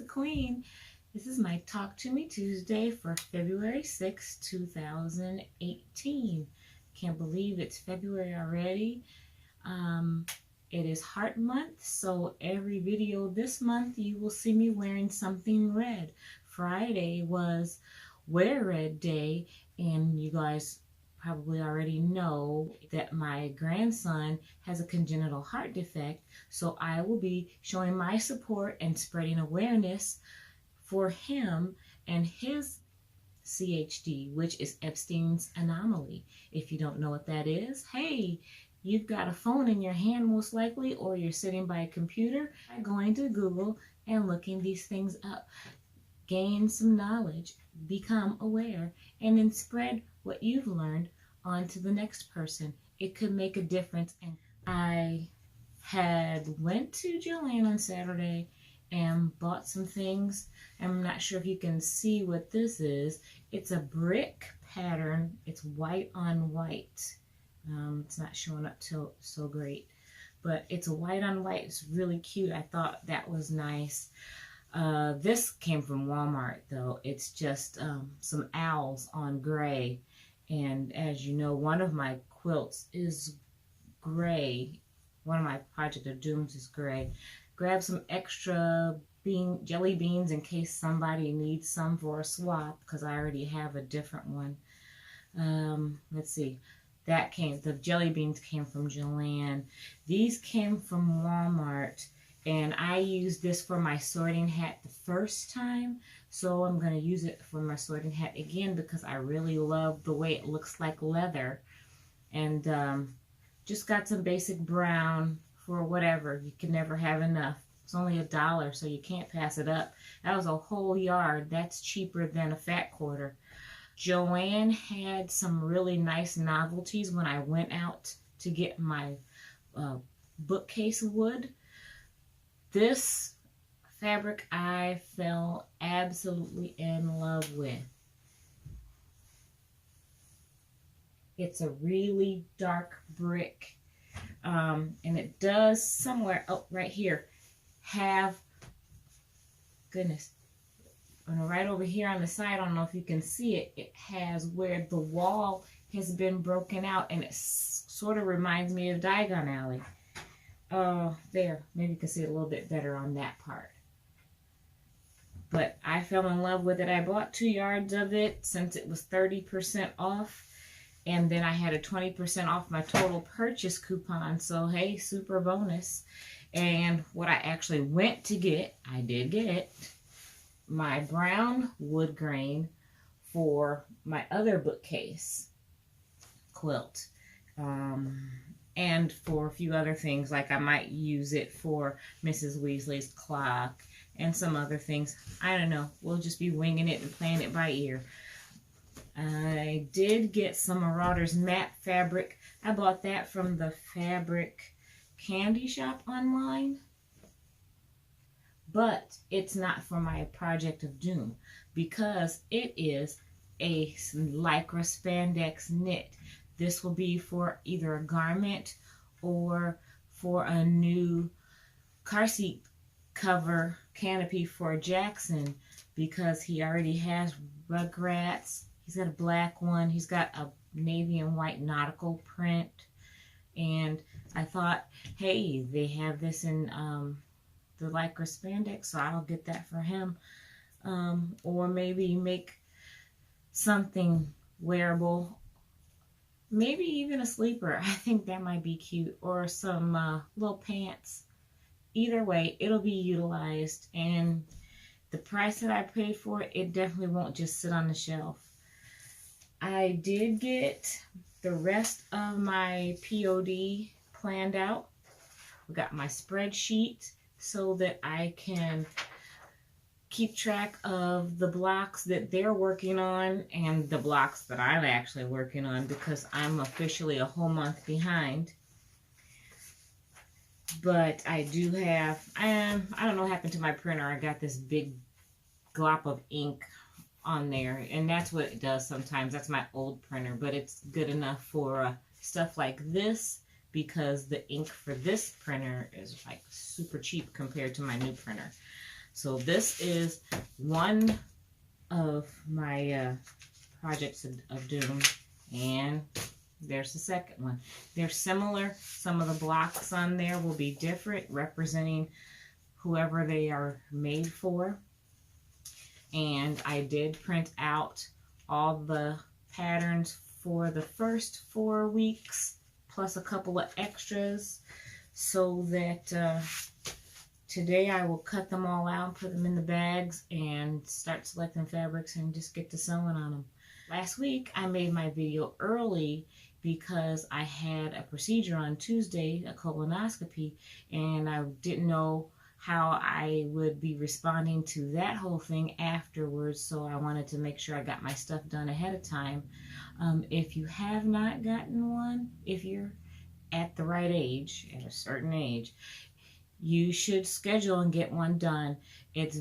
the Queen. This is my Talk to Me Tuesday for February 6, 2018. Can't believe it's February already. It is Heart Month, so every video this month you will see me wearing something red. Friday was Wear Red Day, and you guys probably already know that my grandson has a congenital heart defect, so I will be showing my support and spreading awareness for him and his CHD, which is Epstein's anomaly. If you don't know what that is, hey, you've got a phone in your hand most likely, or you're sitting by a computer, going to Google and looking these things up. Gain some knowledge, become aware, and then spread what you've learned on to the next person. It could make a difference. And I had went to JoAnn on Saturday and bought some things. I'm not sure if you can see what this is. It's a brick pattern. It's white on white. It's not showing up so great, but it's a white on white. It's really cute. I thought that was nice. This came from Walmart though. It's just some owls on gray, and as you know, one of my quilts is gray. One of my Project of Dooms is gray. Grab some extra jelly beans in case somebody needs some for a swap, because I already have a different one. Let's see. The jelly beans came from JoAnn. These came from Walmart, and I used this for my sorting hat the first time, so I'm going to use it for my sorting hat again because I really love the way it looks like leather. And just got some basic brown for whatever. You can never have enough. It's only $1, so you can't pass it up. That was a whole yard. That's cheaper than a fat quarter. JoAnn had some really nice novelties when I went out to get my bookcase wood. This fabric I fell absolutely in love with. It's a really dark brick, and it does somewhere, oh, right here, have, goodness, right over here on the side, I don't know if you can see it, it has where the wall has been broken out, and it sort of reminds me of Diagon Alley. There, maybe you can see it a little bit better on that part. But I fell in love with it. I bought 2 yards of it since it was 30% off, and then I had a 20% off my total purchase coupon, so hey, super bonus. And what I actually went to get, I did get my brown wood grain for my other bookcase quilt, and for a few other things, like I might use it for Mrs. Weasley's clock and some other things. I don't know, we'll just be winging it and playing it by ear. I did get some Marauders matte fabric. I bought that from the fabric candy shop online, but it's not for my Project of Doom because it is a lycra spandex knit. This will be for either a garment or for a new car seat cover canopy for Jackson, because he already has Rugrats. He's got a black one. He's got a navy and white nautical print. And I thought, hey, they have this in the lycra spandex, so I'll get that for him. Or maybe make something wearable. Maybe even a sleeper. I think that might be cute. Or some little pants. Either way, it'll be utilized. And the price that I paid for it, it definitely won't just sit on the shelf. I did get the rest of my POD planned out. We got my spreadsheet so that I can keep track of the blocks that they're working on and the blocks that I'm actually working on, because I'm officially a whole month behind. But I do have, I don't know what happened to my printer. I got this big glop of ink on there, and that's what it does sometimes. That's my old printer, but it's good enough for stuff like this, because the ink for this printer is like super cheap compared to my new printer. So this is one of my projects of doom, and there's the second one. They're similar. Some of the blocks on there will be different, representing whoever they are made for. And I did print out all the patterns for the first 4 weeks, plus a couple of extras, so that today I will cut them all out, put them in the bags, and start selecting fabrics and just get to sewing on them. Last week I made my video early because I had a procedure on Tuesday, a colonoscopy, and I didn't know how I would be responding to that whole thing afterwards, so I wanted to make sure I got my stuff done ahead of time. If you have not gotten one, if you're at the right age, at a certain age, you should schedule and get one done. It's a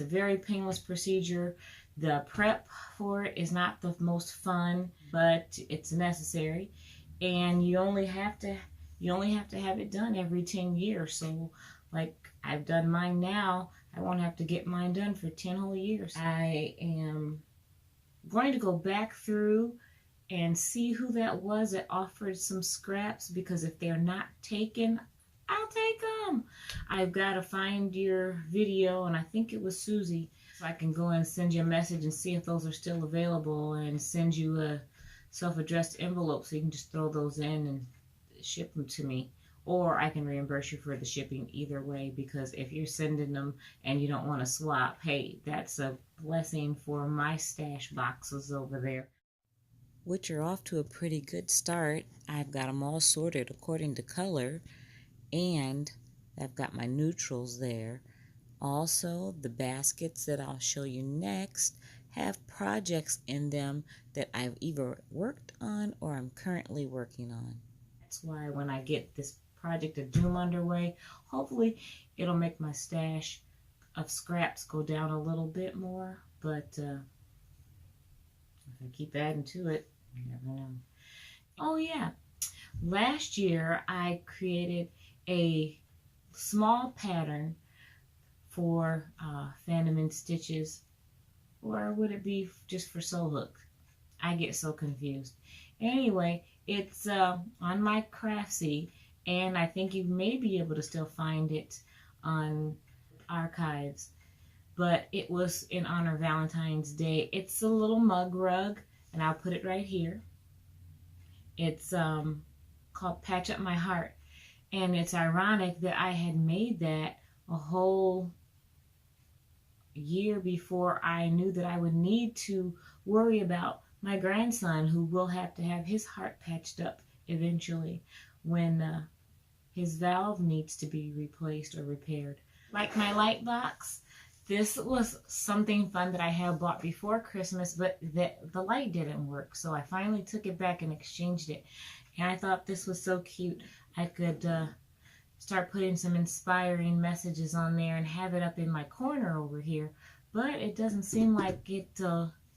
very painless procedure. The prep for it is not the most fun, but it's necessary, and you only have to have it done every 10 years. So like I've done mine now, I won't have to get mine done for 10 whole years. I am going to go back through and see who that was that offered some scraps, because if they're not taken, I'll take them. I've got to find your video, and I think it was Susie, so I can go and send you a message and see if those are still available, and send you a self-addressed envelope so you can just throw those in and ship them to me. Or I can reimburse you for the shipping, either way, because if you're sending them and you don't want to swap, hey, that's a blessing for my stash boxes over there, which are off to a pretty good start. I've got them all sorted according to color, and I've got my neutrals there. Also, the baskets that I'll show you next have projects in them that I've either worked on or I'm currently working on. That's why when I get this project of doom underway, hopefully it'll make my stash of scraps go down a little bit more. But if I keep adding to it, you never know. Oh yeah, last year I created a small pattern for Phantom and Stitches, or would it be just for Sew Hook? I get so confused. Anyway, it's on my Craftsy, and I think you may be able to still find it on archives, but it was in honor of Valentine's Day. It's a little mug rug, and I'll put it right here. It's called Patch Up My Heart, and it's ironic that I had made that a whole year before I knew that I would need to worry about my grandson, who will have to have his heart patched up eventually when his valve needs to be replaced or repaired. Like my light box, this was something fun that I had bought before Christmas, but the light didn't work, so I finally took it back and exchanged it. And I thought this was so cute. I could start putting some inspiring messages on there and have it up in my corner over here, but it doesn't seem like it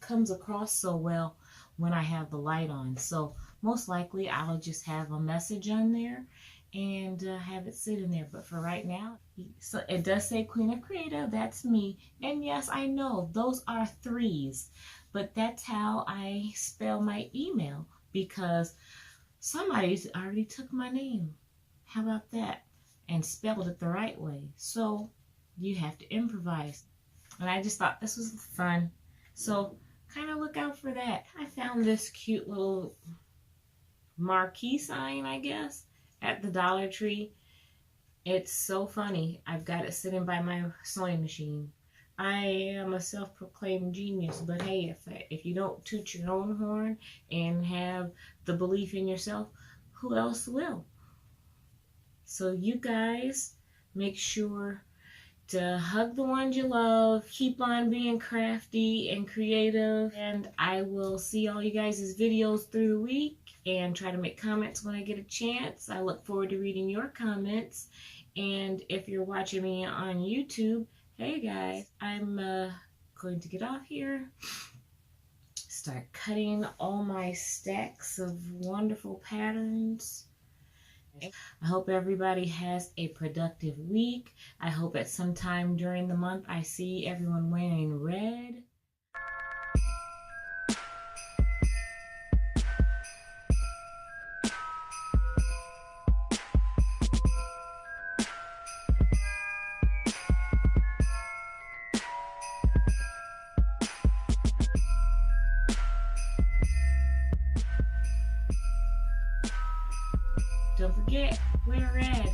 comes across so well when I have the light on. So most likely I'll just have a message on there and have it sit in there. But for right now, so it does say Queen of Creative. That's me. And yes, I know those are 3s, but that's how I spell my email, because somebody already took my name. How about that? And spelled it the right way. So you have to improvise. And I just thought this was fun. So kind of look out for that. I found this cute little marquee sign, I guess, at the Dollar Tree. It's so funny. I've got it sitting by my sewing machine. I am a self-proclaimed genius, but hey, if you don't toot your own horn and have the belief in yourself, who else will? So you guys make sure to hug the ones you love, keep on being crafty and creative, and I will see all you guys' videos through the week and try to make comments when I get a chance. I look forward to reading your comments. And if you're watching me on YouTube, hey guys, I'm going to get off here, start cutting all my stacks of wonderful patterns, I hope everybody has a productive week. I hope at some time during the month I see everyone wearing red. Don't forget, wear red.